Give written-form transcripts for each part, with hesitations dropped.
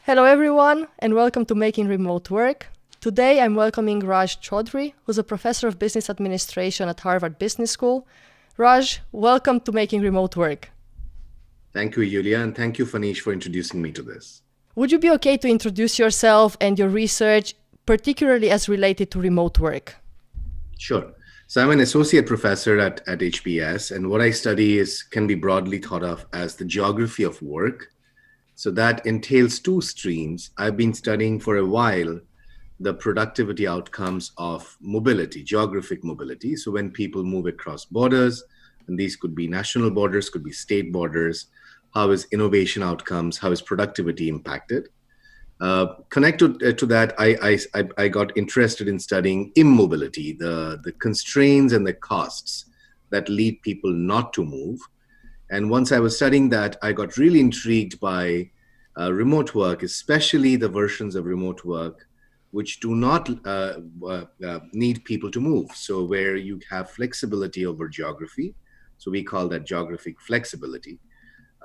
Hello everyone and welcome to Making Remote Work. Today I'm welcoming Raj Choudhury, who's a professor of business administration at Harvard Business School. Raj, welcome to Making Remote Work. Thank you, Yulia, and thank you, Fanish, for introducing me to this. Would you be okay to introduce yourself and your research, particularly as related to remote work? Sure. So I'm an associate professor at HBS, and what I study can be broadly thought of as the geography of work. So that entails two streams. I've been studying for a while the productivity outcomes of mobility, geographic mobility. So when people move across borders, and these could be national borders, could be state borders, how is innovation outcomes, how is productivity impacted? Connected to that, I got interested in studying immobility, the constraints and the costs that lead people not to move. And once I was studying that, I got really intrigued by remote work, especially the versions of remote work which do not need people to move. So where you have flexibility over geography. So we call that geographic flexibility.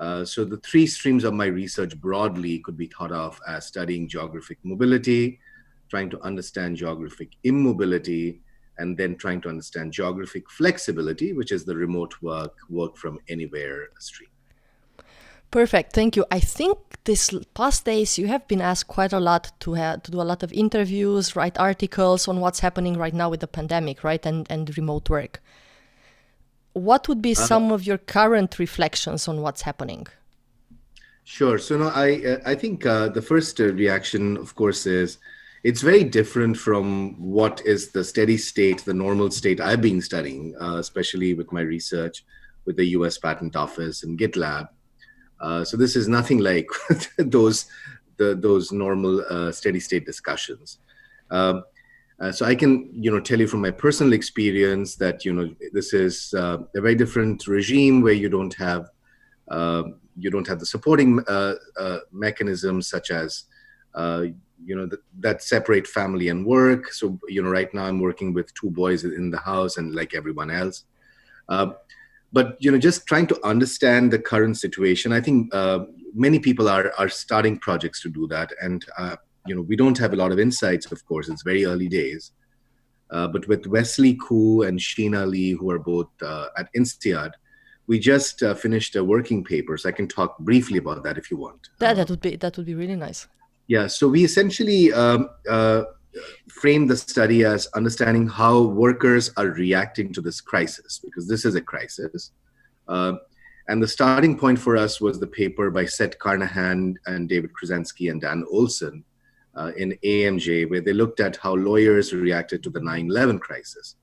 So the three streams of my research broadly could be thought of as studying geographic mobility, trying to understand geographic immobility, and then trying to understand geographic flexibility, which is the remote work from anywhere stream. Perfect, thank you. I think these past days you have been asked quite a lot to do a lot of interviews, write articles on what's happening right now with the pandemic, right, and remote work. What would be some of your current reflections on what's happening? Sure. So no, I think the first reaction, of course, is it's very different from what is the steady state, the normal state I've been studying, especially with my research with the US Patent Office and GitLab. So this is nothing like those normal steady state discussions. So I can, tell you from my personal experience that, this is a very different regime where you don't have the supporting mechanisms such as, that separate family and work. So, right now I'm working with two boys in the house and like everyone else. But, just trying to understand the current situation, I think many people are starting projects to do that. And, we don't have a lot of insights, of course, it's very early days. But with Wesley Koo and Sheena Lee, who are both at INSEAD, we just finished a working paper. So I can talk briefly about that if you want. That would be really nice. Yeah, so we essentially framed the study as understanding how workers are reacting to this crisis, because this is a crisis. And the starting point for us was the paper by Seth Carnahan and David Krasinski and Dan Olson in AMJ, where they looked at how lawyers reacted to the 9/11 crisis.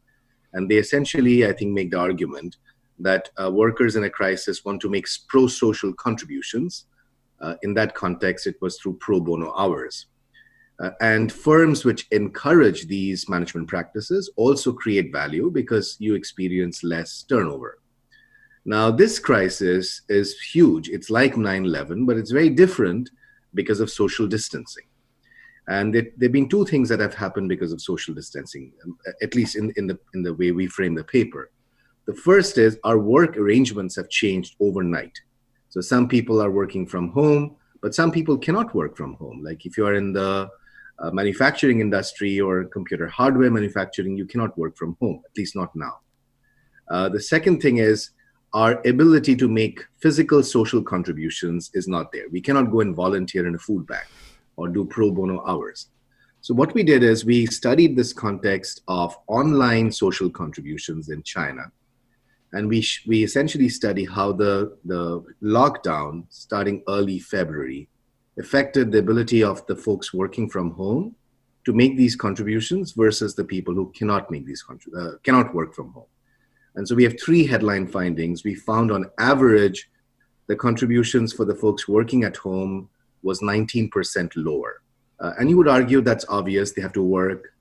And they essentially, I think, make the argument that workers in a crisis want to make pro-social contributions. In that context, it was through pro bono hours. And firms which encourage these management practices also create value because you experience less turnover. Now, this crisis is huge. It's like 9/11, but it's very different because of social distancing. And there have been two things that have happened because of social distancing, at least in the way we frame the paper. The first is our work arrangements have changed overnight. So some people are working from home, but some people cannot work from home. Like if you are in the manufacturing industry or computer hardware manufacturing, you cannot work from home, at least not now. The second thing is our ability to make physical social contributions is not there. We cannot go and volunteer in a food bank or do pro bono hours. So what we did is we studied this context of online social contributions in China. And we essentially study how the lockdown starting early February affected the ability of the folks working from home to make these contributions versus the people who cannot make these cannot work from home. And so we have three headline findings. We found on average, the contributions for the folks working at home was 19% lower. And you would argue that's obvious, they have to work,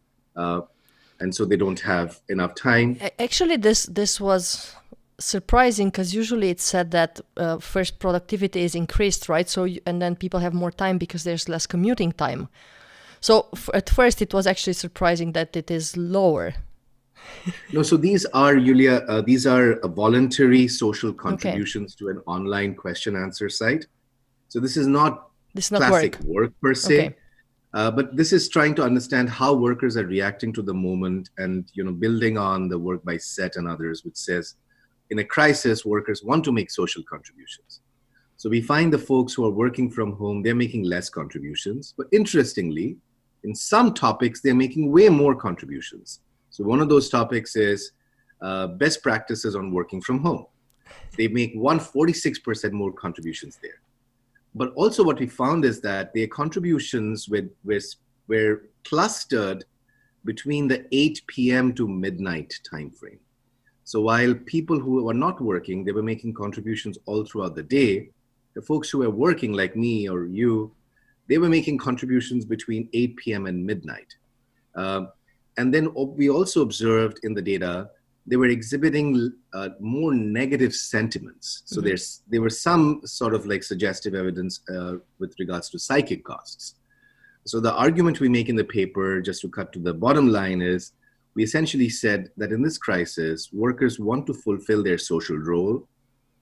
and so they don't have enough time. Actually, this was surprising because usually it's said that first productivity is increased, right? So and then people have more time because there's less commuting time. So at first it was actually surprising that it is lower. No, so these are, Yulia, these are voluntary social contributions to an online question answer site. So this is not This is not classic work per se. Okay. But this is trying to understand how workers are reacting to the moment, and building on the work by Set and others, which says in a crisis, workers want to make social contributions. So we find the folks who are working from home, they're making less contributions. But interestingly, in some topics, they're making way more contributions. So one of those topics is best practices on working from home. They make 146% more contributions there. But also what we found is that their contributions were clustered between the 8 p.m. to midnight timeframe. So while people who were not working, they were making contributions all throughout the day, the folks who were working like me or you, they were making contributions between 8 p.m. and midnight. And then we also observed in the data, they were exhibiting more negative sentiments. So there was some sort of like suggestive evidence with regards to psychic costs. So the argument we make in the paper, just to cut to the bottom line, is we essentially said that in this crisis, workers want to fulfill their social role,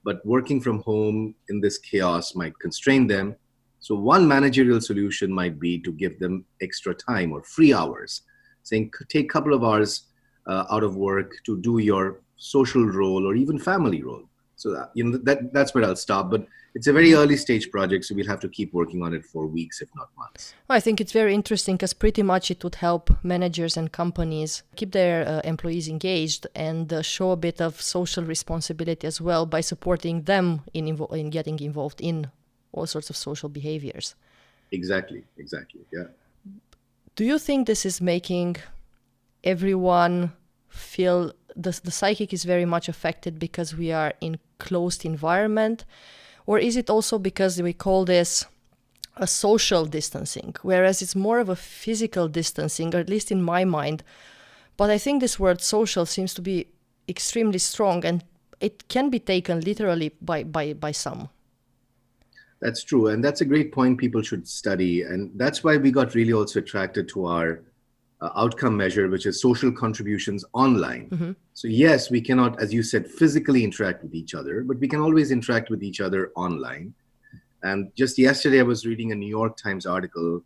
but working from home in this chaos might constrain them. So one managerial solution might be to give them extra time or free hours, saying take a couple of hours out of work to do your social role or even family role. So that's where I'll stop. But it's a very early stage project, so we'll have to keep working on it for weeks, if not months. Well, I think it's very interesting because pretty much it would help managers and companies keep their employees engaged and show a bit of social responsibility as well by supporting them in getting involved in all sorts of social behaviors. Exactly, yeah. Do you think this is making everyone feel the psychic is very much affected because we are in closed environment? Or is it also because we call this a social distancing, whereas it's more of a physical distancing, or at least in my mind. But I think this word social seems to be extremely strong, and it can be taken literally by some. That's true. And that's a great point people should study. And that's why we got really also attracted to our outcome measure, which is social contributions online. Mm-hmm. So yes, we cannot, as you said, physically interact with each other, but we can always interact with each other online. And just yesterday, I was reading a New York Times article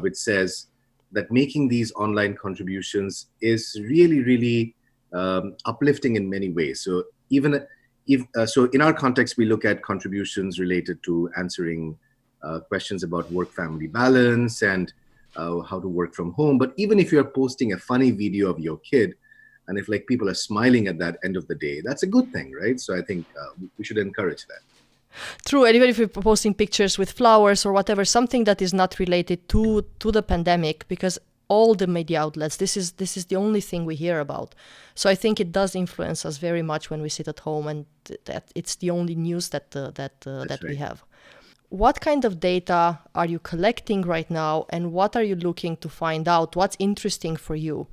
which says that making these online contributions is really, really uplifting in many ways. So even if so in our context, we look at contributions related to answering questions about work-family balance and how to work from home. But even if you're posting a funny video of your kid, and if like people are smiling at that end of the day, that's a good thing, right? So I think we should encourage that. True, and even if you're posting pictures with flowers or whatever, something that is not related to the pandemic, because all the media outlets, this is the only thing we hear about. So I think it does influence us very much when we sit at home, and that it's the only news that right. we have. What kind of data are you collecting right now, and what are you looking to find out? What's interesting for you?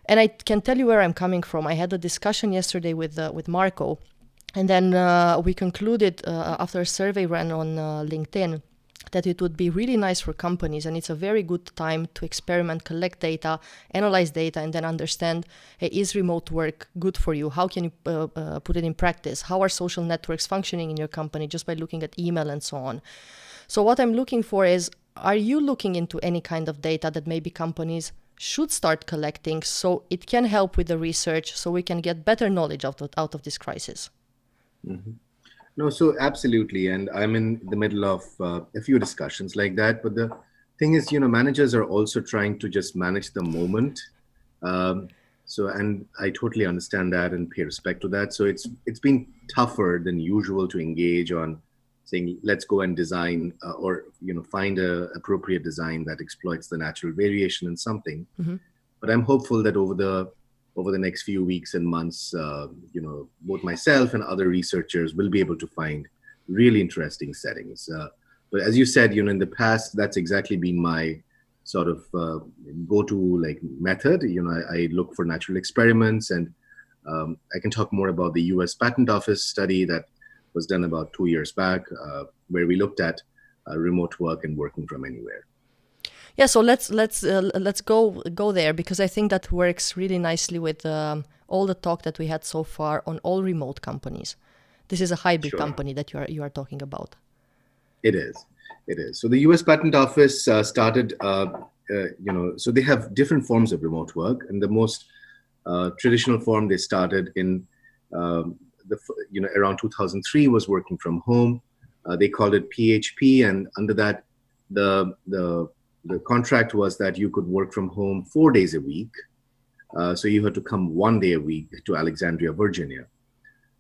And I can tell you where I'm coming from. I had a discussion yesterday with Marco, and then we concluded after a survey ran on LinkedIn that it would be really nice for companies, and it's a very good time to experiment, collect data, analyze data, and then understand, hey, is remote work good for you? How can you put it in practice? How are social networks functioning in your company just by looking at email and so on? So what I'm looking for is, are you looking into any kind of data that maybe companies should start collecting so it can help with the research, so we can get better knowledge out of this crisis? Mm-hmm. No, so absolutely. And I'm in the middle of a few discussions like that. But the thing is, managers are also trying to just manage the moment. And I totally understand that and pay respect to that. So it's been tougher than usual to engage on saying, let's go and design or find a appropriate design that exploits the natural variation in something. Mm-hmm. But I'm hopeful that over the next few weeks and months, both myself and other researchers will be able to find really interesting settings. But as you said, in the past, that's exactly been my sort of go-to method. I look for natural experiments, and I can talk more about the US Patent Office study that was done about 2 years back, where we looked at remote work and working from anywhere. Yeah, so let's go there, because I think that works really nicely with all the talk that we had so far on all remote companies. This is a hybrid company that you are talking about. It is. It is. So the US Patent Office started, so they have different forms of remote work, and the most traditional form they started in, around 2003 was working from home. They called it PHP, and under that, the contract was that you could work from home 4 days a week. So you had to come 1 day a week to Alexandria, Virginia.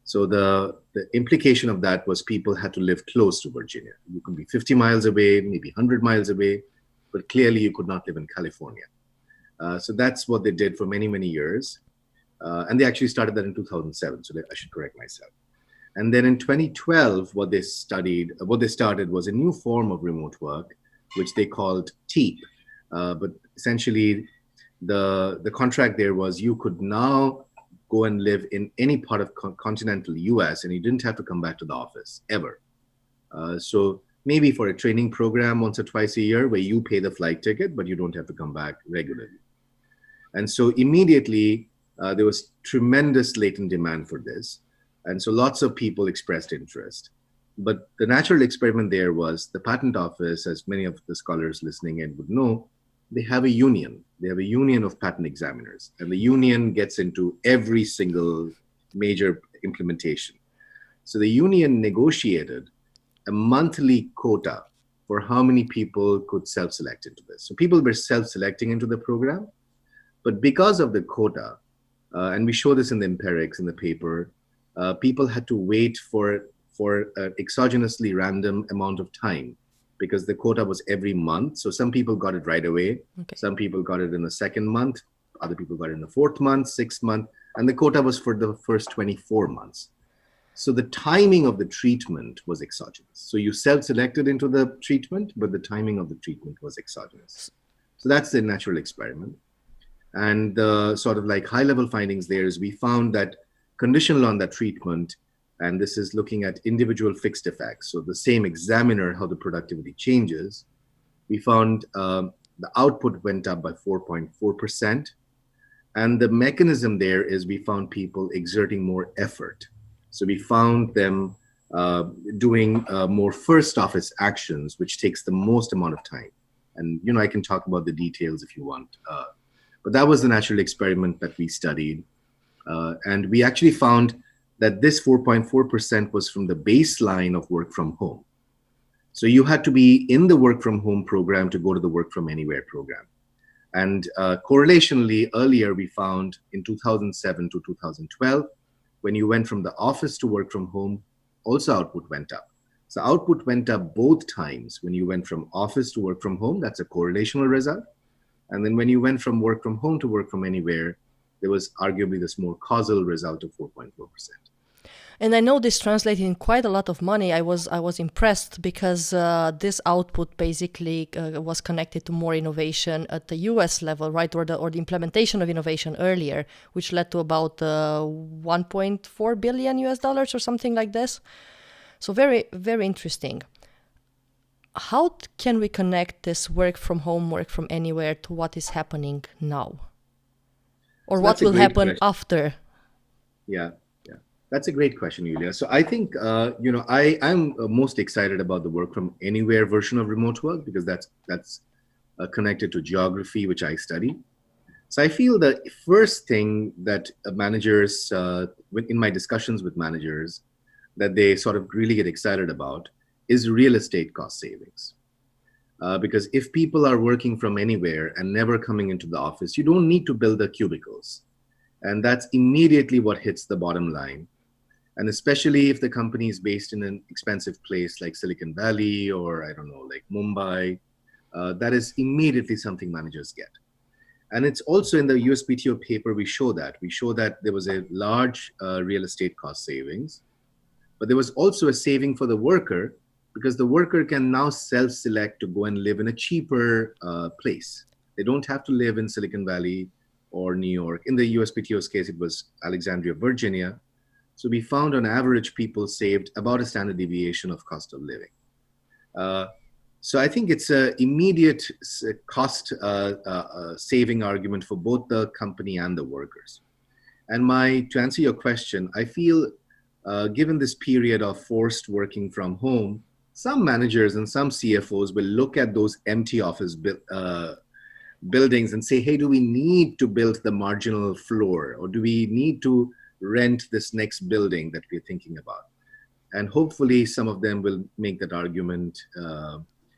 So the implication of that was people had to live close to Virginia. You could be 50 miles away, maybe 100 miles away, but clearly you could not live in California. So that's what they did for many, many years. And they actually started that in 2007, so I should correct myself. And then in 2012, what they started was a new form of remote work, which they called TEEP. But essentially, the contract there was you could now go and live in any part of continental US, and you didn't have to come back to the office ever. So maybe for a training program once or twice a year where you pay the flight ticket, but you don't have to come back regularly. And so immediately there was tremendous latent demand for this. And so lots of people expressed interest. But the natural experiment there was the patent office, as many of the scholars listening in would know, they have a union. They have a union of patent examiners, and the union gets into every single major implementation. So the union negotiated a monthly quota for how many people could self-select into this. So people were self-selecting into the program, but because of the quota, and we show this in the empirics in the paper, people had to wait for an exogenously random amount of time, because the quota was every month. So some people got it right away. Okay. Some people got it in the second month. Other people got it in the fourth month, sixth month. And the quota was for the first 24 months. So the timing of the treatment was exogenous. So you self-selected into the treatment, but the timing of the treatment was exogenous. So that's the natural experiment. And the sort of like high-level findings there is we found that conditional on that treatment, and this is looking at individual fixed effects. So the same examiner, how the productivity changes, we found the output went up by 4.4%. And the mechanism there is we found people exerting more effort. So we found them doing more first office actions, which takes the most amount of time. And, I can talk about the details if you want. But that was the natural experiment that we studied. And we actually found that this 4.4% was from the baseline of work from home. So you had to be in the work from home program to go to the work from anywhere program. And correlationally, earlier we found in 2007 to 2012, when you went from the office to work from home, also output went up. So output went up both times. When you went from office to work from home, that's a correlational result. And then when you went from work from home to work from anywhere, there was arguably this more causal result of 4.4%. And I know this translated in quite a lot of money. I was impressed because this output basically was connected to more innovation at the US level, right? Or the implementation of innovation earlier, which led to about 1.4 billion US dollars or something like this. So very, very interesting. How can we connect this work from home, work from anywhere to what is happening now? Or so what will happen question. After? Yeah. That's a great question, Yulia. So I think, I'm most excited about the work from anywhere version of remote work because that's connected to geography, which I study. So I feel the first thing that managers, in my discussions with managers, that they sort of really get excited about is real estate cost savings. Because if people are working from anywhere and never coming into the office, you don't need to build the cubicles. And that's immediately what hits the bottom line. And especially if the company is based in an expensive place like Silicon Valley or, like Mumbai, that is immediately something managers get. And it's also in the USPTO paper, we show that. We show that there was a large real estate cost savings, but there was also a saving for the worker because the worker can now self-select to go and live in a cheaper place. They don't have to live in Silicon Valley or New York. In the USPTO's case, it was Alexandria, Virginia. So we found on average people saved about a standard deviation of cost of living. So I think it's an immediate cost saving argument for both the company and the workers. And to answer your question, I feel given this period of forced working from home, some managers and some CFOs will look at those empty office buildings and say, hey, do we need to build the marginal floor, or do we need to rent this next building that we're thinking about? And hopefully some of them will make that argument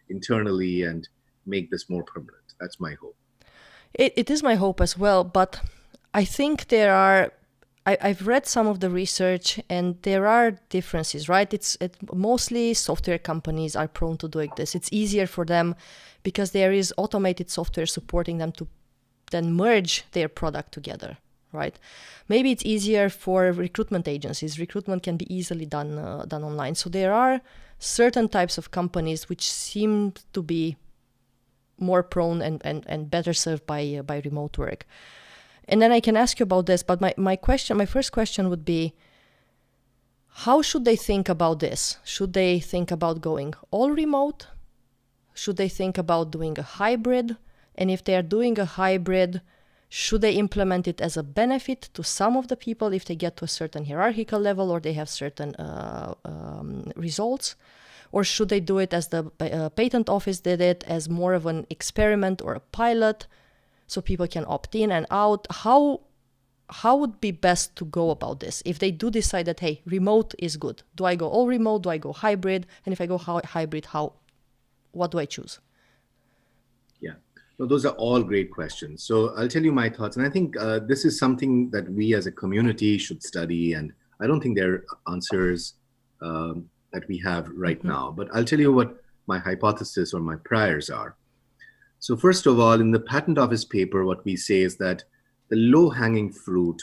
internally and make this more permanent. That's my hope. It is my hope as well, but I think I've read some of the research and there are differences, right? Mostly software companies are prone to doing this. It's easier for them because there is automated software supporting them to then merge their product together, right? Maybe it's easier for recruitment agencies. Recruitment can be easily done online. So there are certain types of companies which seem to be more prone and better served by remote work. And then I can ask you about this, but my first question would be, how should they think about this? Should they think about going all remote? Should they think about doing a hybrid? And if they are doing a hybrid, should they implement it as a benefit to some of the people if they get to a certain hierarchical level or they have certain results? Or should they do it as the patent office did it, as more of an experiment or a pilot, so people can opt in and out? How would be best to go about this if they do decide that, hey, remote is good? Do I go all remote? Do I go hybrid? And if I go hybrid, what do I choose? Yeah, well, those are all great questions. So I'll tell you my thoughts. And I think this is something that we as a community should study. And I don't think there are answers that we have right now. But I'll tell you what my hypothesis or my priors are. So first of all, in the patent office paper, what we say is that the low-hanging fruit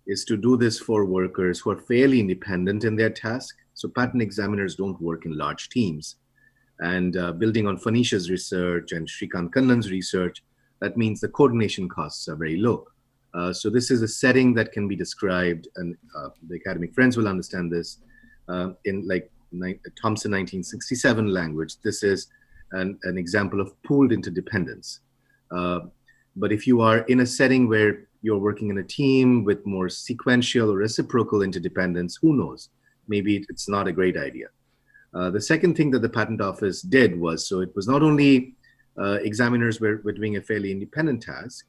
is to do this for workers who are fairly independent in their task. So patent examiners don't work in large teams. And building on Phoenicia's research and Shrikant Kannan's research, that means the coordination costs are very low. So this is a setting that can be described, and the academic friends will understand this, in like Thomson 1967 language. This is an example of pooled interdependence. But if you are in a setting where you're working in a team with more sequential or reciprocal interdependence, who knows? Maybe it's not a great idea. The second thing that the patent office did was, so it was not only examiners were doing a fairly independent task,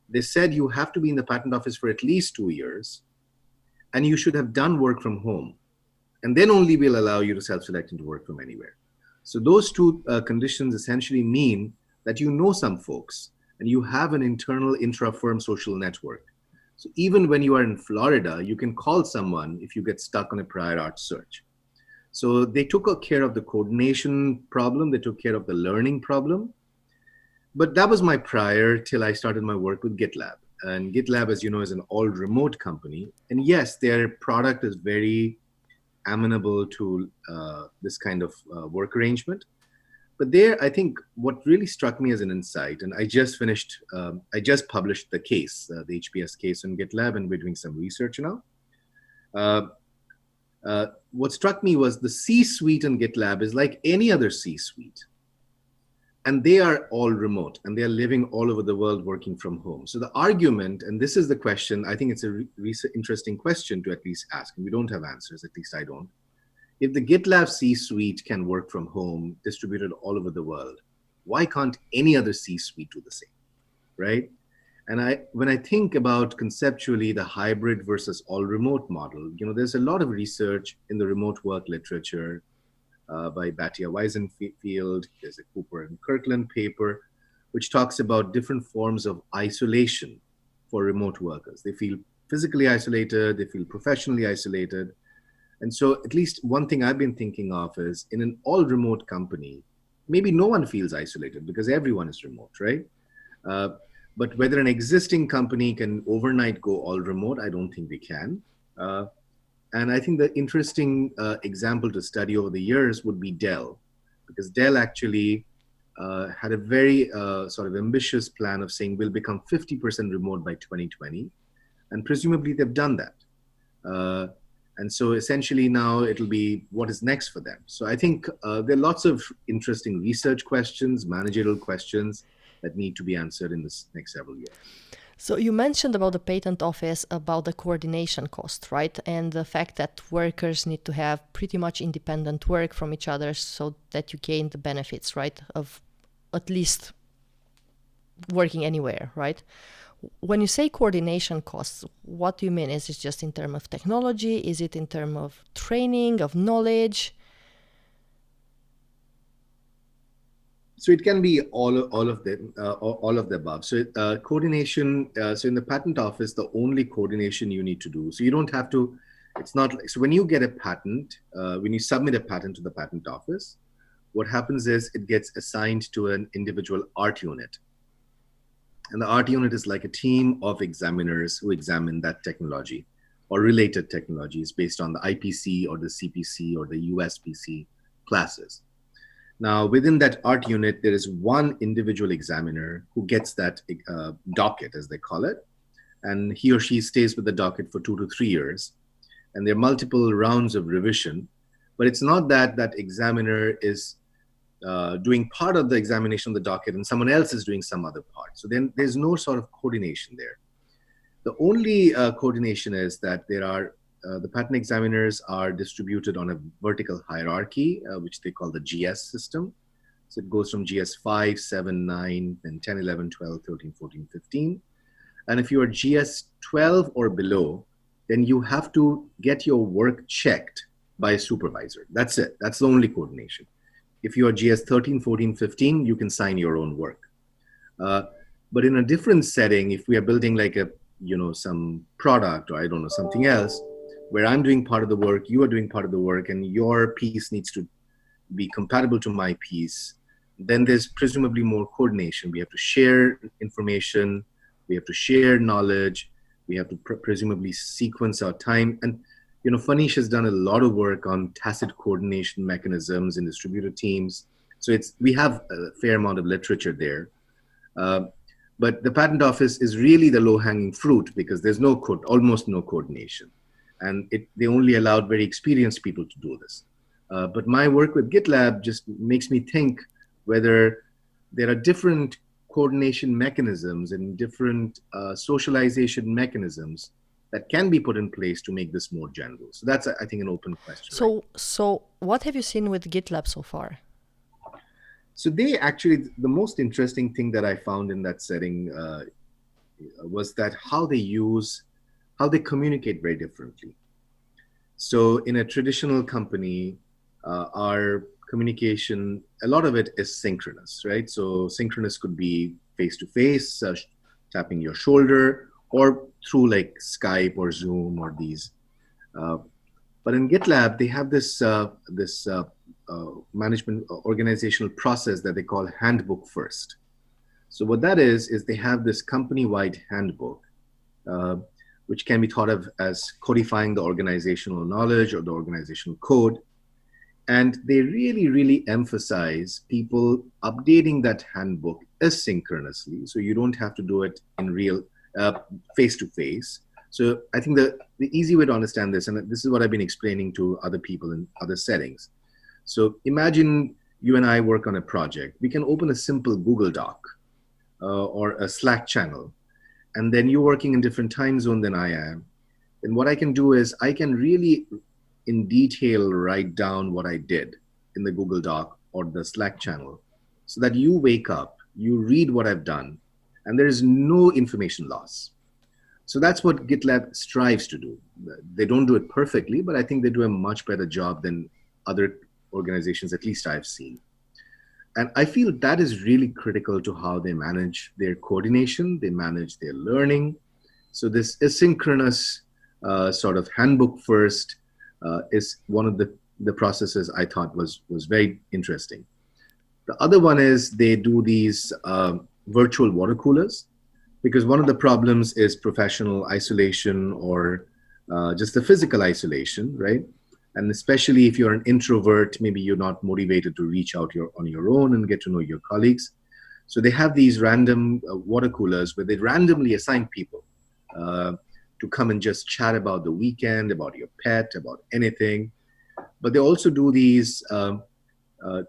they said you have to be in the patent office for at least 2 years, and you should have done work from home. And then only we'll allow you to self-select into work from anywhere. So those two conditions essentially mean that you know some folks and you have an internal intra-firm social network. So even when you are in Florida, you can call someone if you get stuck on a prior art search. So they took care of the coordination problem, they took care of the learning problem. But that was my prior till I started my work with GitLab. And GitLab, as you know, is an all remote company. And yes, their product is very amenable to this kind of work arrangement. But there, I think what really struck me as an insight, and I just published the case, the HBS case on GitLab, and we're doing some research now. What struck me was the C-suite in GitLab is like any other C-suite. And they are all remote, and they are living all over the world working from home. So the argument, and this is the question, I think it's a interesting question to at least ask, and we don't have answers, at least I don't. If the GitLab C-suite can work from home, distributed all over the world, why can't any other C-suite do the same, right? And when I think about conceptually the hybrid versus all remote model, there's a lot of research in the remote work literature by Batya Weisenfield. There's a Cooper and Kirkland paper, which talks about different forms of isolation for remote workers. They feel physically isolated, they feel professionally isolated. And so at least one thing I've been thinking of is in an all remote company, maybe no one feels isolated because everyone is remote, right? But whether an existing company can overnight go all remote, I don't think they can. And I think the interesting example to study over the years would be Dell, because Dell actually had a very sort of ambitious plan of saying we'll become 50% remote by 2020. And presumably they've done that. And so essentially now it'll be what is next for them. So I think there are lots of interesting research questions, managerial questions that need to be answered in this next several years. So you mentioned about the patent office, about the coordination cost, right? And the fact that workers need to have pretty much independent work from each other so that you gain the benefits, right? Of at least working anywhere, right? When you say coordination costs, what do you mean? Is it just in terms of technology? Is it in terms of training, of knowledge? So it can be all of them, all of the above. So coordination. So in the patent office, the only coordination you need to do. So you don't have to. It's not like, so when you get a patent, when you submit a patent to the patent office, what happens is it gets assigned to an individual art unit, and the art unit is like a team of examiners who examine that technology or related technologies based on the IPC or the CPC or the USPC classes. Now, within that art unit, there is one individual examiner who gets that docket, as they call it, and he or she stays with the docket for 2 to 3 years. And there are multiple rounds of revision, but it's not that that examiner is doing part of the examination of the docket and someone else is doing some other part. So then there's no sort of coordination there. The only coordination is that there are the patent examiners are distributed on a vertical hierarchy, which they call the GS system. So it goes from GS 5, 7, 9, then 10, 11, 12, 13, 14, 15. And if you are GS 12 or below, then you have to get your work checked by a supervisor. That's it. That's the only coordination. If you are GS 13, 14, 15, you can sign your own work. But in a different setting, if we are building like a, some product or I don't know, something else, where I'm doing part of the work, you are doing part of the work, and your piece needs to be compatible to my piece, then there's presumably more coordination. We have to share information, we have to share knowledge, we have to presumably sequence our time. And, Fanish has done a lot of work on tacit coordination mechanisms in distributed teams. So we have a fair amount of literature there. But the patent office is really the low-hanging fruit because there's almost no coordination. And they only allowed very experienced people to do this. But my work with GitLab just makes me think whether there are different coordination mechanisms and different socialization mechanisms that can be put in place to make this more general. So that's, I think, an open question. So what have you seen with GitLab so far? So they actually, the most interesting thing that I found in that setting was that how they communicate very differently. So in a traditional company, our communication, a lot of it is synchronous, right? So synchronous could be face-to-face, tapping your shoulder, or through like Skype or Zoom or these. But in GitLab, they have this management organizational process that they call Handbook first. So what that is they have this company-wide handbook, which can be thought of as codifying the organizational knowledge or the organizational code. And they really, really emphasize people updating that handbook asynchronously. So you don't have to do it in real face-to-face. So I think the easy way to understand this, and this is what I've been explaining to other people in other settings. So imagine you and I work on a project. We can open a simple Google Doc or a Slack channel, and then you're working in different time zone than I am. And what I can do is I can really in detail write down what I did in the Google Doc or the Slack channel so that you wake up, you read what I've done, and there is no information loss. So that's what GitLab strives to do. They don't do it perfectly, but I think they do a much better job than other organizations, at least I've seen. And I feel that is really critical to how they manage their coordination, they manage their learning. So this asynchronous sort of handbook first is one of the processes I thought was very interesting. The other one is they do these virtual water coolers, because one of the problems is professional isolation or just the physical isolation, right? And especially if you're an introvert, maybe you're not motivated to reach out on your own and get to know your colleagues. So they have these random water coolers where they randomly assign people to come and just chat about the weekend, about your pet, about anything. But they also do these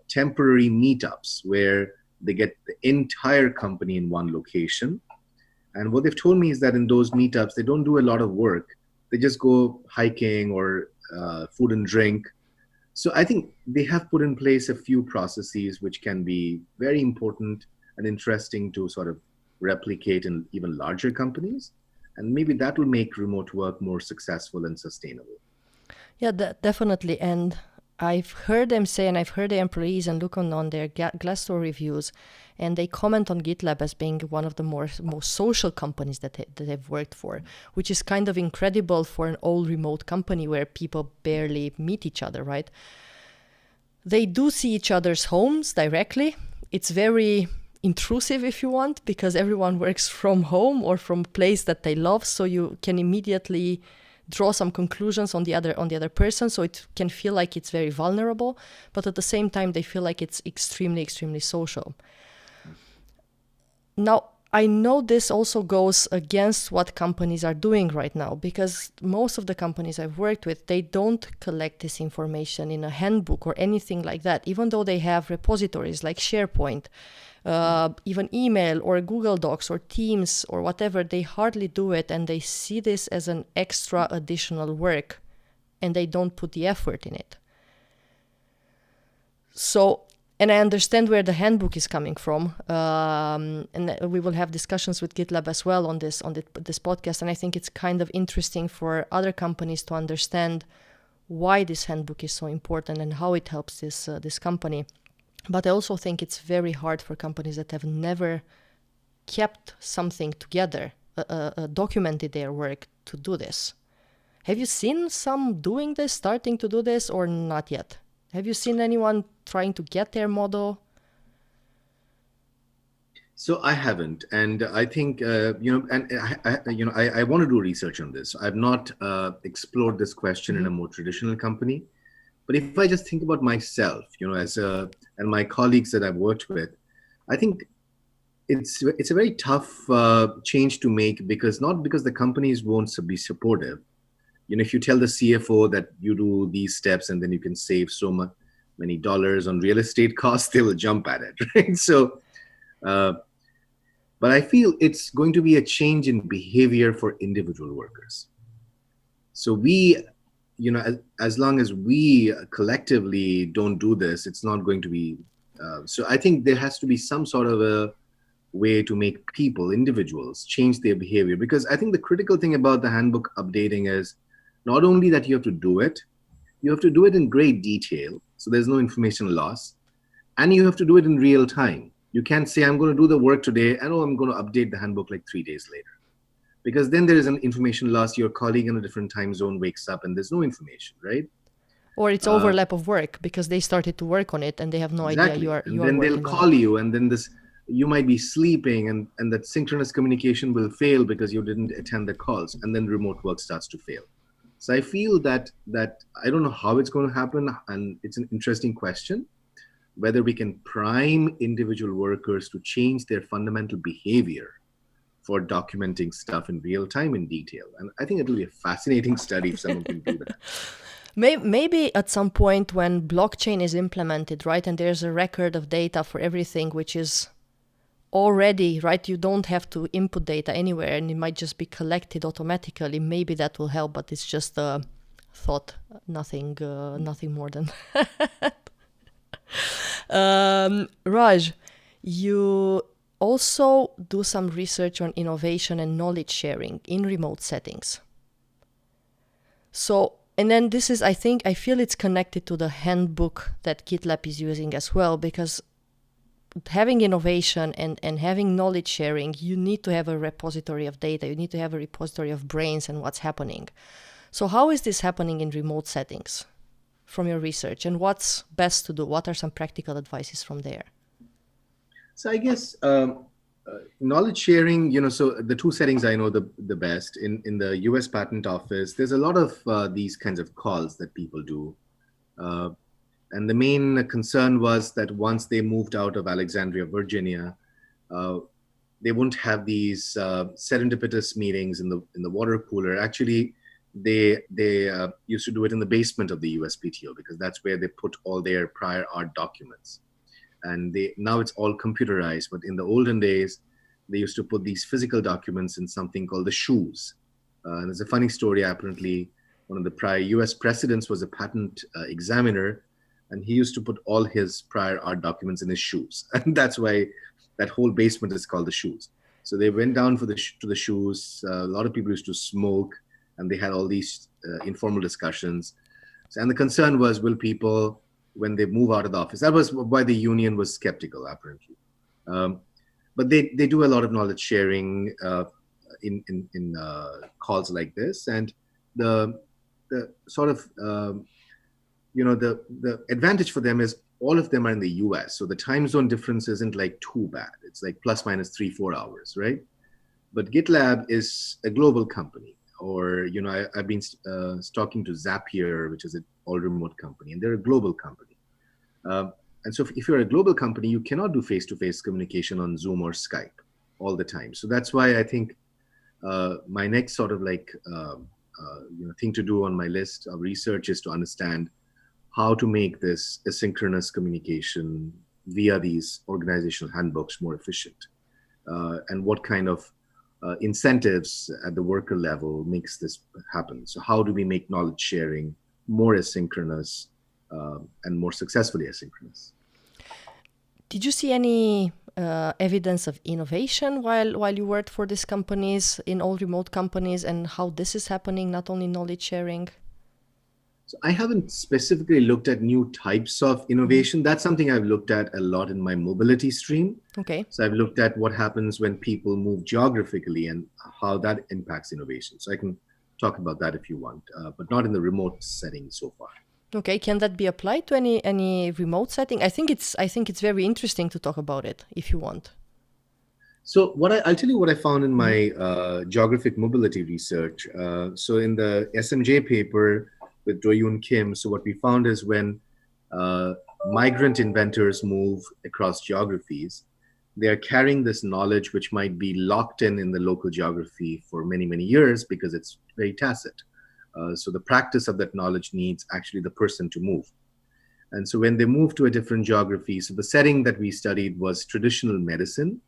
temporary meetups where they get the entire company in one location. And what they've told me is that in those meetups, they don't do a lot of work. They just go hiking or food and drink. So I think they have put in place a few processes which can be very important and interesting to sort of replicate in even larger companies. And maybe that will make remote work more successful and sustainable. Yeah, definitely. And I've heard them say, and I've heard the employees and look on their Glassdoor reviews, and they comment on GitLab as being one of the most social companies that they've worked for, which is kind of incredible for an all remote company where people barely meet each other, right? They do see each other's homes directly. It's very intrusive, if you want, because everyone works from home or from a place that they love, so you can immediately draw some conclusions on the other person, so it can feel like it's very vulnerable, but at the same time they feel like it's extremely social. Now, I know this also goes against what companies are doing right now, because most of the companies I've worked with, they don't collect this information in a handbook or anything like that, even though they have repositories like SharePoint, even email or Google Docs or Teams or whatever. They hardly do it, and they see this as an extra additional work, and they don't put the effort in it. So, and I understand where the handbook is coming from, and we will have discussions with GitLab as well on this podcast. And I think it's kind of interesting for other companies to understand why this handbook is so important and how it helps this company. But I also think it's very hard for companies that have never kept something together, documented their work, to do this. Have you seen some doing this, starting to do this, or not yet? Have you seen anyone trying to get their model? So I haven't, and I think I want to do research on this. I've not explored this question in a more traditional company. But if I just think about myself, and my colleagues that I've worked with, I think it's a very tough change to make, because the companies won't be supportive. If you tell the CFO that you do these steps and then you can save so many dollars on real estate costs, they will jump at it, right? So, but I feel it's going to be a change in behavior for individual workers. So as long as we collectively don't do this, it's not going to be. So I think there has to be some sort of a way to make individuals, change their behavior. Because I think the critical thing about the handbook updating is not only that you have to do it, you have to do it in great detail, so there's no information loss, and you have to do it in real time. You can't say, I'm going to do the work today, and I'm going to update the handbook like 3 days later. Because then there is an information loss. Your colleague in a different time zone wakes up and there's no information, right? Or it's overlap of work because they started to work on it and they have no idea you are. And then they'll call you, and then you might be sleeping, and that synchronous communication will fail because you didn't attend the calls, and then remote work starts to fail. So I feel that I don't know how it's going to happen, and it's an interesting question, whether we can prime individual workers to change their fundamental behavior for documenting stuff in real time in detail. And I think it will be a fascinating study if someone can do that. Maybe at some point when blockchain is implemented, right, and there's a record of data for everything, which is already, right, you don't have to input data anywhere and it might just be collected automatically. Maybe that will help, but it's just a thought, nothing more than that. Raj, you also do some research on innovation and knowledge sharing in remote settings. So, and then this is, I feel it's connected to the handbook that GitLab is using as well, because having innovation and having knowledge sharing, you need to have a repository of data. You need to have a repository of brains and what's happening. So how is this happening in remote settings from your research, and what's best to do? What are some practical advices from there? So I guess knowledge sharing, so the two settings I know the best, in the US Patent Office, there's a lot of these kinds of calls that people do. And the main concern was that once they moved out of Alexandria, Virginia, they wouldn't have these serendipitous meetings in the water cooler. Actually, they used to do it in the basement of the USPTO, because that's where they put all their prior art documents. And now it's all computerized, but in the olden days, they used to put these physical documents in something called the shoes. And there's a funny story. Apparently, one of the prior US presidents was a patent examiner, and he used to put all his prior art documents in his shoes. And that's why that whole basement is called the shoes. So they went down to the shoes. A lot of people used to smoke, and they had all these informal discussions. And the concern was, will people, when they move out of the office, that was why the union was skeptical, apparently. But they do a lot of knowledge sharing in calls like this, and the sort of the advantage for them is all of them are in the US, so the time zone difference isn't like too bad. It's like plus minus 3-4 hours, right? But GitLab is a global company, or I've been talking to Zapier, which is an all remote company, and they're a global company. And so if you're a global company, you cannot do face-to-face communication on Zoom or Skype all the time. So that's why I think my next sort of thing to do on my list of research is to understand how to make this asynchronous communication via these organizational handbooks more efficient, and what kind of incentives at the worker level makes this happen. So how do we make knowledge sharing more asynchronous and more successfully asynchronous? Did you see any evidence of innovation while you worked for these companies, in all remote companies, and how this is happening, not only knowledge sharing? So I haven't specifically looked at new types of innovation. That's something I've looked at a lot in my mobility stream. Okay. So I've looked at what happens when people move geographically and how that impacts innovation. So I can talk about that if you want, but not in the remote setting so far. Okay, can that be applied to any remote setting? I think it's very interesting to talk about it if you want. So I'll tell you what I found in my geographic mobility research. So in the SMJ paper with Do-Yoon Kim, so what we found is when migrant inventors move across geographies, they are carrying this knowledge which might be locked in the local geography for many, many years because it's very tacit. So the practice of that knowledge needs actually the person to move. And so when they move to a different geography, so the setting that we studied was traditional medicine,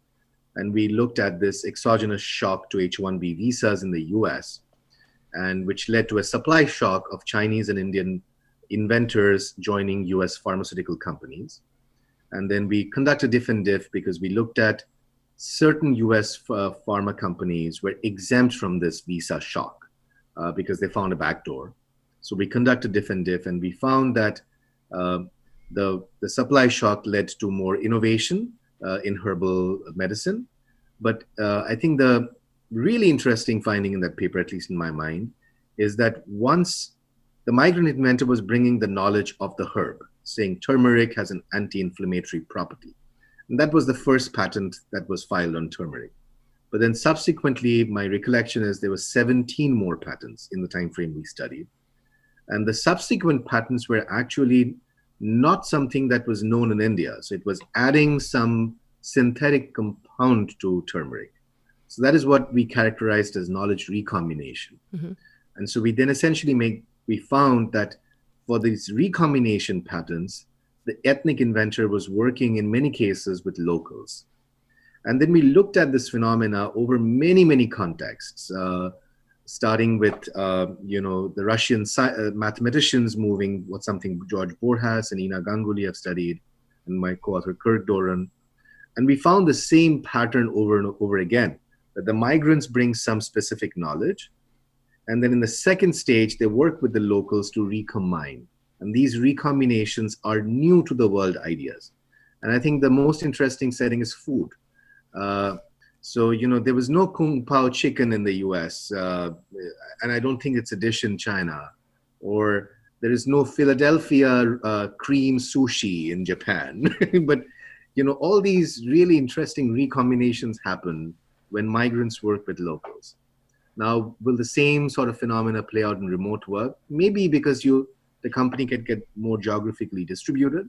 and we looked at this exogenous shock to H-1B visas in the US, and which led to a supply shock of Chinese and Indian inventors joining US pharmaceutical companies. And then we conducted diff and diff because we looked at certain US pharma companies were exempt from this visa shock because they found a backdoor. So we conducted diff and diff, and we found that the supply shock led to more innovation in herbal medicine. But I think the really interesting finding in that paper, at least in my mind, is that once the migrant inventor was bringing the knowledge of the herb, saying turmeric has an anti-inflammatory property. And that was the first patent that was filed on turmeric. But then subsequently, my recollection is there were 17 more patents in the time frame we studied. And the subsequent patents were actually not something that was known in India. So it was adding some synthetic compound to turmeric. So that is what we characterized as knowledge recombination. Mm-hmm. And so we then essentially we found that for these recombination patents, the ethnic inventor was working in many cases with locals. And then we looked at this phenomena over many, many contexts, starting with, the Russian mathematicians moving, something George Borjas and Ina Ganguly have studied, and my co-author Kirk Doran. And we found the same pattern over and over again, that the migrants bring some specific knowledge. And then in the second stage, they work with the locals to recombine. And these recombinations are new to the world ideas. And I think the most interesting setting is food. So, there was no Kung Pao chicken in the US, and I don't think it's a dish in China. Or there is no Philadelphia cream sushi in Japan. But, all these really interesting recombinations happen when migrants work with locals. Now, will the same sort of phenomena play out in remote work? Maybe because the company can get more geographically distributed.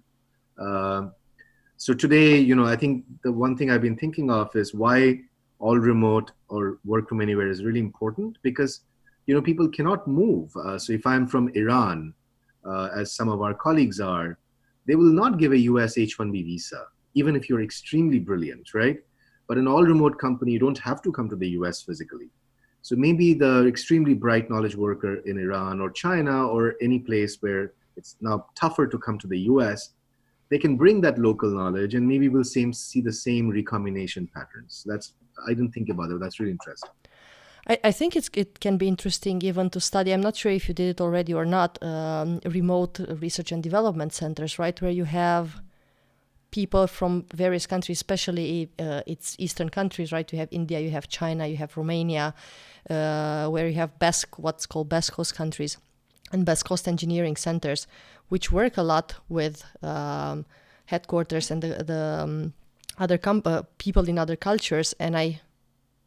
So today, I think the one thing I've been thinking of is why all remote or work from anywhere is really important, because, people cannot move. So if I'm from Iran, as some of our colleagues are, they will not give a US H-1B visa, even if you're extremely brilliant, right? But an all remote company, you don't have to come to the US physically. So maybe the extremely bright knowledge worker in Iran or China or any place where it's now tougher to come to the US, they can bring that local knowledge and maybe we'll see the same recombination patterns. I didn't think about it. That's really interesting. I think it can be interesting even to study. I'm not sure if you did it already or not. Remote research and development centers, right, where you have people from various countries, especially it's Eastern countries, right? You have India, you have China, you have Romania, where you have what's called Best Coast countries and Best Coast engineering centers, which work a lot with headquarters and the other people in other cultures. And I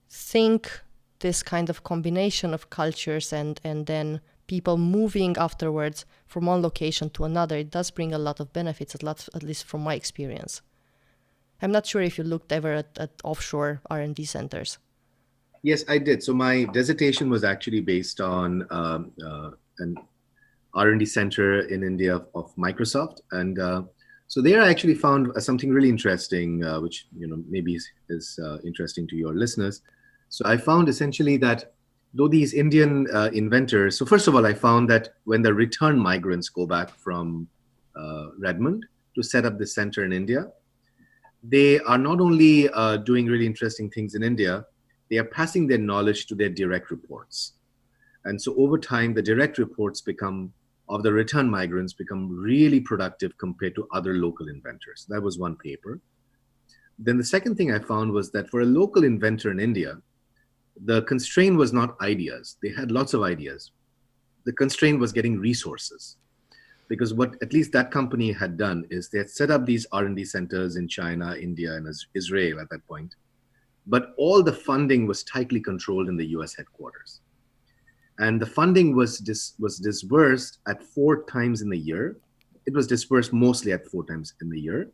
think this kind of combination of cultures and then people moving afterwards from one location to another, it does bring a lot of benefits, at least from my experience. I'm not sure if you looked ever at offshore R&D centers. Yes, I did. So my dissertation was actually based on an R&D center in India of Microsoft. And so there I actually found something really interesting, which maybe is interesting to your listeners. So I found essentially that though these Indian inventors, so first of all, I found that when the return migrants go back from Redmond to set up this center in India, they are not only doing really interesting things in India, they are passing their knowledge to their direct reports. And so over time, the direct reports of the return migrants become really productive compared to other local inventors. That was one paper. Then the second thing I found was that for a local inventor in India, the constraint was not ideas. They had lots of ideas. The constraint was getting resources. Because what at least that company had done is they had set up these R&D centers in China, India, and Israel at that point. But all the funding was tightly controlled in the US headquarters. And the funding was disbursed at 4 times in the year. It was dispersed mostly at 4 times in the year,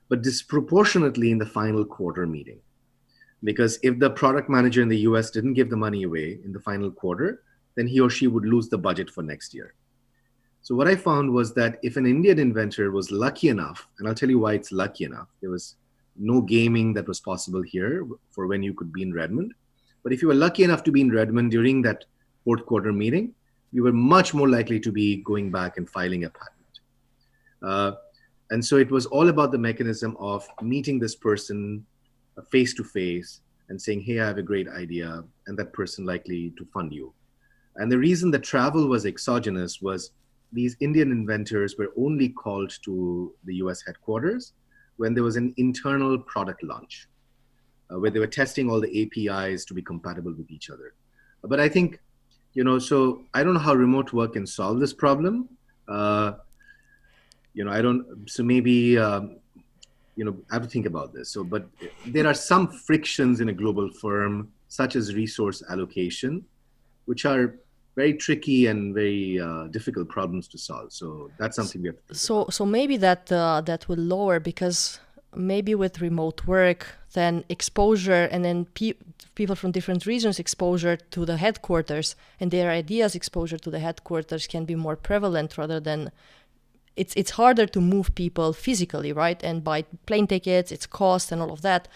but disproportionately in the final quarter meeting. Because if the product manager in the US didn't give the money away in the final quarter, then he or she would lose the budget for next year. So what I found was that if an Indian inventor was lucky enough, and I'll tell you why it's lucky enough, there was no gaming that was possible here for when you could be in Redmond. But if you were lucky enough to be in Redmond during that 4th quarter meeting, you were much more likely to be going back and filing a patent. And so it was all about the mechanism of meeting this person face to face and saying, hey, I have a great idea, and that person likely to fund you. And the reason the travel was exogenous was these Indian inventors were only called to the US headquarters when there was an internal product launch, where they were testing all the APIs to be compatible with each other. But I think, so I don't know how remote work can solve this problem. So maybe, I have to think about this. But there are some frictions in a global firm, such as resource allocation, which are very tricky and very difficult problems to solve. So that's something we have to think about. So maybe that will lower, because maybe with remote work, then exposure and then people from different regions exposure to the headquarters and their ideas exposure to the headquarters can be more prevalent rather than it's harder to move people physically, right? And buy plane tickets, it's cost and all of that.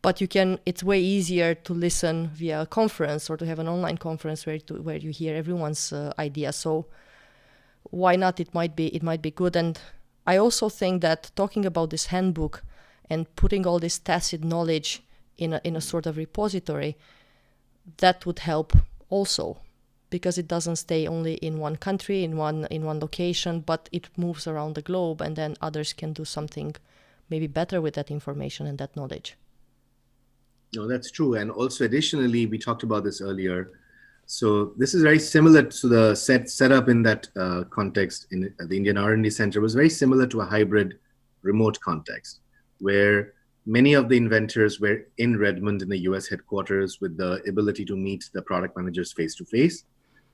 But it's way easier to listen via a conference or to have an online conference where you hear everyone's ideas. So why not? It might be good. And I also think that talking about this handbook and putting all this tacit knowledge in a sort of repository, that would help also, because it doesn't stay only in one country, in one location, but it moves around the globe, and then others can do something maybe better with that information and that knowledge. No, that's true. And also additionally, we talked about this earlier. So this is very similar to the setup in that context in the Indian R&D Center was very similar to a hybrid remote context, where many of the inventors were in Redmond in the US headquarters with the ability to meet the product managers face to face.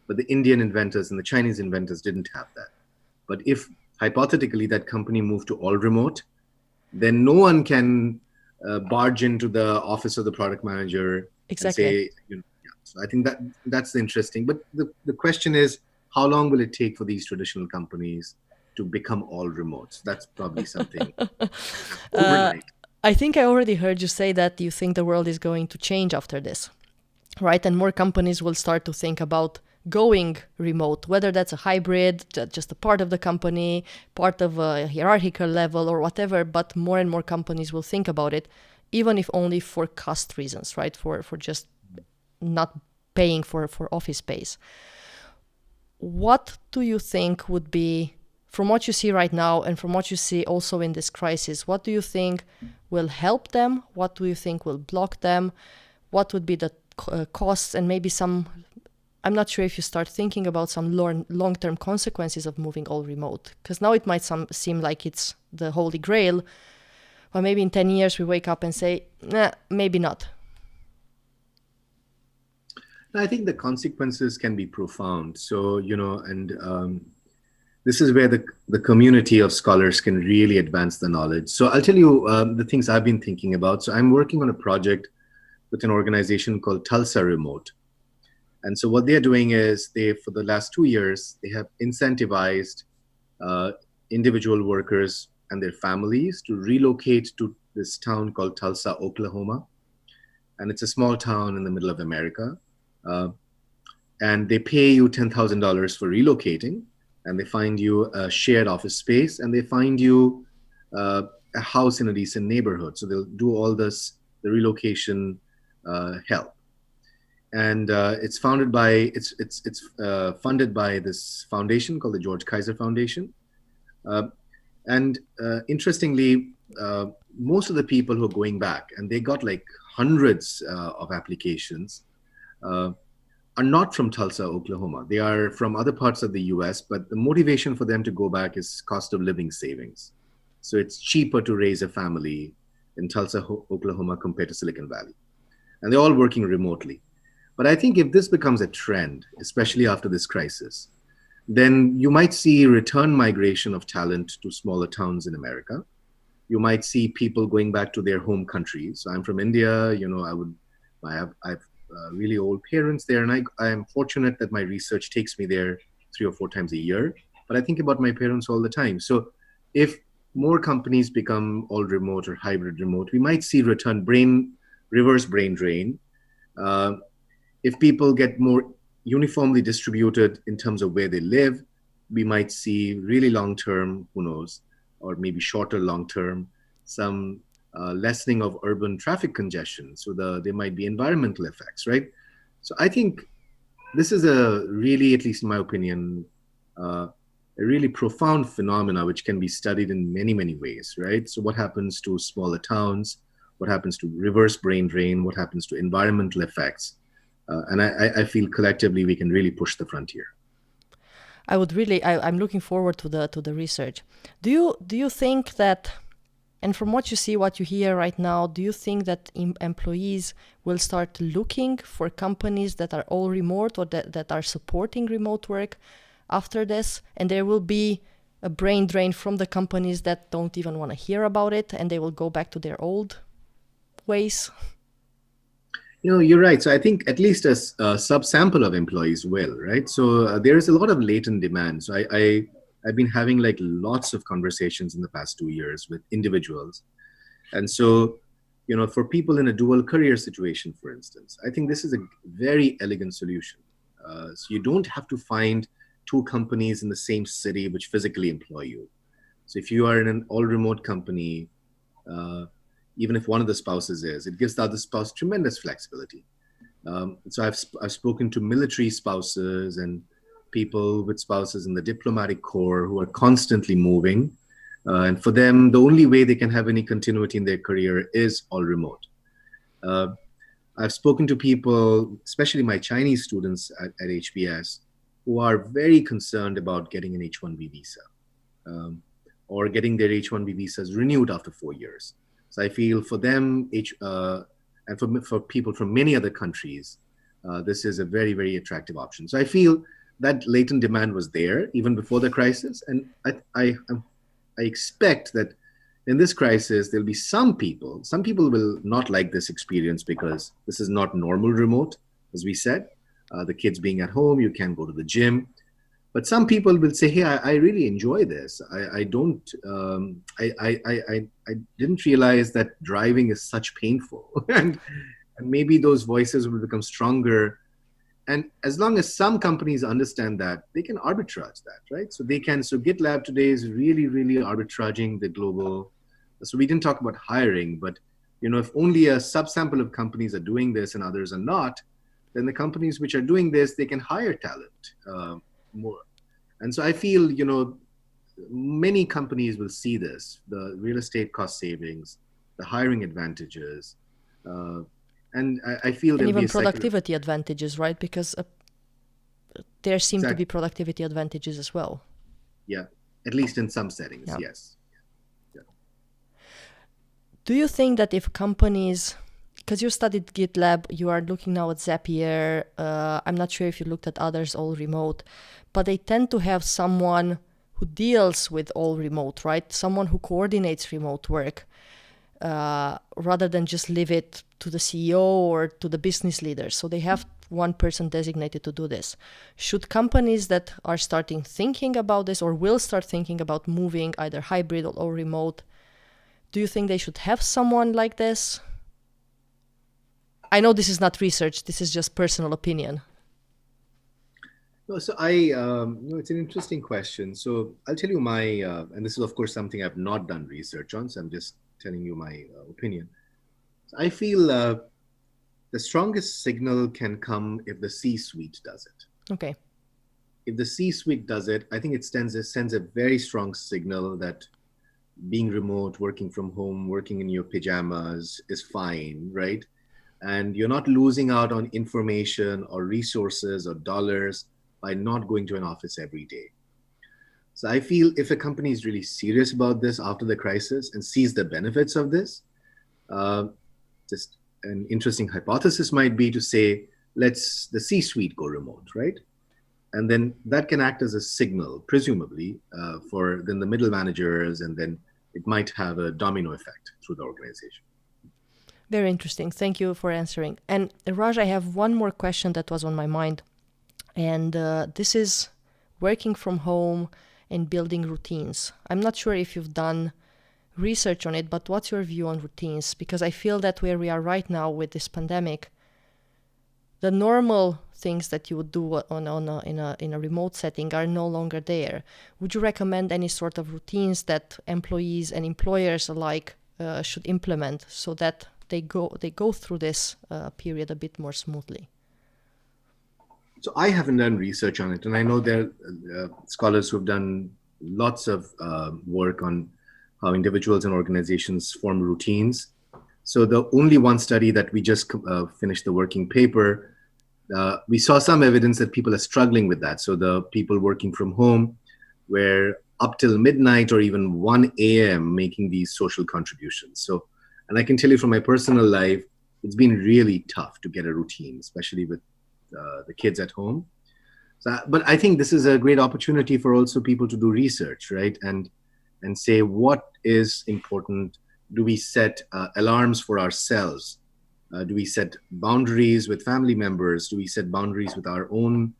But the Indian inventors and the Chinese inventors didn't have that. But if hypothetically that company moved to all remote, then no one can barge into the office of the product manager exactly. and say, So I think that's interesting. But the question is, how long will it take for these traditional companies to become all remote? So that's probably something overnight. I think I already heard you say that you think the world is going to change after this, right? And more companies will start to think about going remote, whether that's a hybrid, just a part of the company, part of a hierarchical level or whatever, but more and more companies will think about it, even if only for cost reasons, right? For just not paying for office space. What do you think would be, from what you see right now and from what you see also in this crisis, what do you think will help them? What do you think will block them? What would be the costs and maybe some, I'm not sure if you start thinking about some long-term consequences of moving all remote, because now it might seem like it's the holy grail, but maybe in 10 years we wake up and say, nah, maybe not. I think the consequences can be profound. So, and this is where the community of scholars can really advance the knowledge. So I'll tell you the things I've been thinking about. So I'm working on a project with an organization called Tulsa Remote. And so what they're doing is for the last 2 years, they have incentivized individual workers and their families to relocate to this town called Tulsa, Oklahoma. And it's a small town in the middle of America. And they pay you $10,000 for relocating, and they find you a shared office space, and they find you a house in a decent neighborhood. So they'll do all the relocation help. And it's funded by this foundation called the George Kaiser Foundation. Interestingly, most of the people who are going back, and they got like hundreds of applications, are not from Tulsa, Oklahoma. They are from other parts of the US, but the motivation for them to go back is cost of living savings. So it's cheaper to raise a family in Tulsa, Oklahoma compared to Silicon Valley. And they're all working remotely. But I think if this becomes a trend, especially after this crisis, then you might see return migration of talent to smaller towns in America. You might see people going back to their home countries. So I'm from India, I've really old parents there, and I am fortunate that my research takes me there 3 or 4 times a year. But I think about my parents all the time. So if more companies become all remote or hybrid remote, we might see reverse brain drain. If people get more uniformly distributed in terms of where they live, we might see really long-term, who knows, or maybe shorter long-term, some lessening of urban traffic congestion. So there might be environmental effects, right? So I think this is a really, at least in my opinion, a really profound phenomena which can be studied in many, many ways, right? So what happens to smaller towns? What happens to reverse brain drain? What happens to environmental effects? And I feel collectively we can really push the frontier. I'm looking forward to the research. Do you think that, and from what you see, what you hear right now, do you think that employees will start looking for companies that are all remote or that are supporting remote work after this, and there will be a brain drain from the companies that don't even want to hear about it, and they will go back to their old ways? You're right. So I think at least a subsample of employees will, right? So there is a lot of latent demand. So I've been having like lots of conversations in the past 2 years with individuals. And so, for people in a dual career situation, for instance, I think this is a very elegant solution. So you don't have to find 2 companies in the same city which physically employ you. So if you are in an all remote company, even if one of the spouses is, it gives the other spouse tremendous flexibility. So I've spoken to military spouses and people with spouses in the diplomatic corps who are constantly moving. And for them, the only way they can have any continuity in their career is all remote. I've spoken to people, especially my Chinese students at HBS, who are very concerned about getting an H-1B visa or getting their H-1B visas renewed after 4 years. So I feel for them, and for people from many other countries, this is a very, very attractive option. So I feel that latent demand was there even before the crisis. And I expect that in this crisis, there'll be some people will not like this experience because this is not normal remote, as we said. The kids being at home, you can't go to the gym. But some people will say, hey, I really enjoy this. I didn't realize that driving is such painful. And maybe those voices will become stronger. And as long as some companies understand that, they can arbitrage that, right? So GitLab today is really, really arbitraging the global. So we didn't talk about hiring, but if only a subsample of companies are doing this and others are not, then the companies which are doing this, they can hire talent more. And so I feel, many companies will see this, the real estate cost savings, the hiring advantages, and I feel and even productivity advantages, right? Because there seem to be productivity advantages as well. Yeah, at least in some settings, yes. Yeah. Do you think that if companies, because you studied GitLab, you are looking now at Zapier, I'm not sure if you looked at others all remote, but they tend to have someone who deals with all remote, right? Someone who coordinates remote work. Rather than just leave it to the CEO or to the business leaders. So they have one person designated to do this. Should companies that are starting thinking about this or will start thinking about moving either hybrid or remote, do you think they should have someone like this? I know this is not research, this is just personal opinion. No, so it's an interesting question. So I'll tell you my, and this is of course something I've not done research on, so I'm just telling you my opinion. I feel the strongest signal can come if the C-suite does it. Okay. If the C-suite does it, I think it sends a very strong signal that being remote, working from home, working in your pajamas is fine, right? And you're not losing out on information or resources or dollars by not going to an office every day. So I feel if a company is really serious about this after the crisis and sees the benefits of this, just an interesting hypothesis might be to say, the C-suite go remote, right? And then that can act as a signal, presumably, for then the middle managers, and then it might have a domino effect through the organization. Very interesting. Thank you for answering. And Raj, I have one more question that was on my mind. And this is working from home and building routines. I'm not sure if you've done research on it, but what's your view on routines? Because I feel that where we are right now with this pandemic, the normal things that you would do in a remote setting are no longer there. Would you recommend any sort of routines that employees and employers alike should implement so that they go through this period a bit more smoothly? So I haven't done research on it, and I know there are scholars who've done lots of work on how individuals and organizations form routines. So the only one study that we just finished the working paper, we saw some evidence that people are struggling with that. So the people working from home were up till midnight or even 1 a.m. making these social contributions. So, and I can tell you from my personal life, it's been really tough to get a routine, especially with the kids at home. So, but I think this is a great opportunity for also people to do research, right? And say what is important. Do we set alarms for ourselves? Do we set boundaries with family members? Do we set boundaries with our own,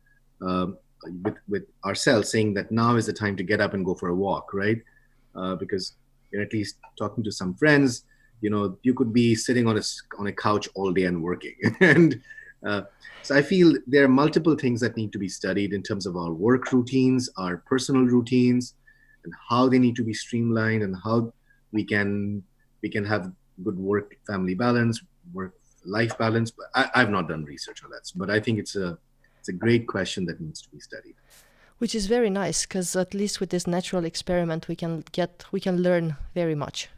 with ourselves, saying that now is the time to get up and go for a walk, right? Because at least talking to some friends, you could be sitting on a couch all day and working. And so I feel there are multiple things that need to be studied in terms of our work routines, our personal routines, and how they need to be streamlined, and how we can have good work-family balance, work-life balance. But I've not done research on that, but I think it's a great question that needs to be studied. Which is very nice, because at least with this natural experiment, we can learn very much.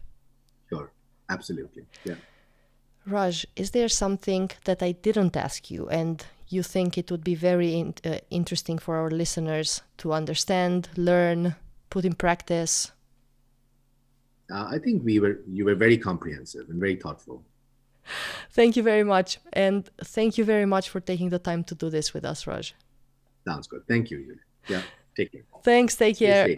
Sure, absolutely, yeah. Raj, is there something that I didn't ask you and you think it would be very interesting for our listeners to understand, learn, put in practice? I think you were very comprehensive and very thoughtful. Thank you very much. And thank you very much for taking the time to do this with us, Raj. Sounds good. Thank you, Yulia. Yeah, take care. Thanks, take care.